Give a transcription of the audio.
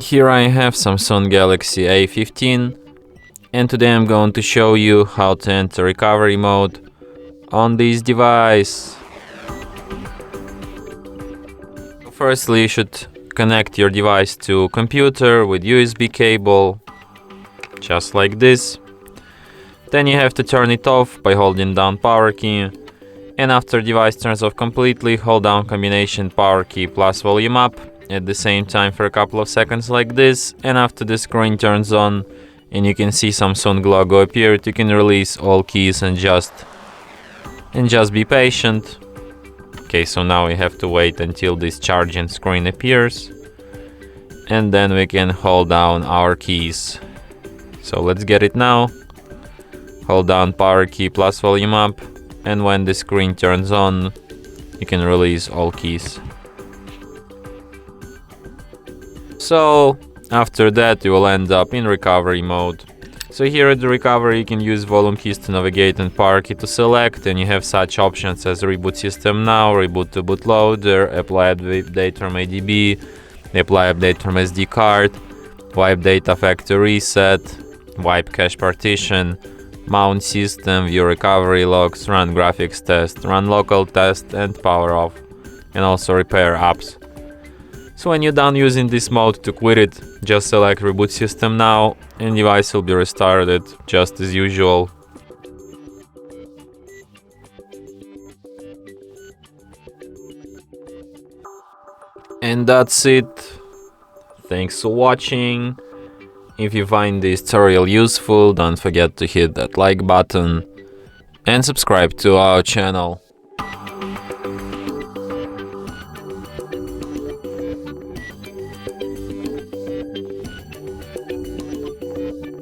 Here I have Samsung Galaxy A15, and today I'm going to show you how to enter recovery mode on this device. Firstly, you should connect your device to computer with USB cable, just like this. Then you have to turn it off by holding down power key, and after device turns off completely, hold down combination power key plus volume up at the same time for a couple of seconds like this, and after the screen turns on and you can see Samsung logo appear, you can release all keys and just be patient. Okay, so now we have to wait until this charging screen appears, and then we can hold down our keys. So let's get it now. Hold down power key plus volume up, and when the screen turns on, you can release all keys. So after that you will end up in recovery mode. So here at the recovery you can use volume keys to navigate and power key to select, and you have such options as reboot system now, reboot to bootloader, apply update from ADB, apply update from SD card, wipe data factory reset, wipe cache partition, mount system, view recovery logs, run graphics test, run local test, and power off, and also repair apps. So when you're done using this mode, to quit it, just select reboot system now, and device will be restarted just as usual. And that's it. Thanks for watching. If you find this tutorial useful, don't forget to hit that like button and subscribe to our channel.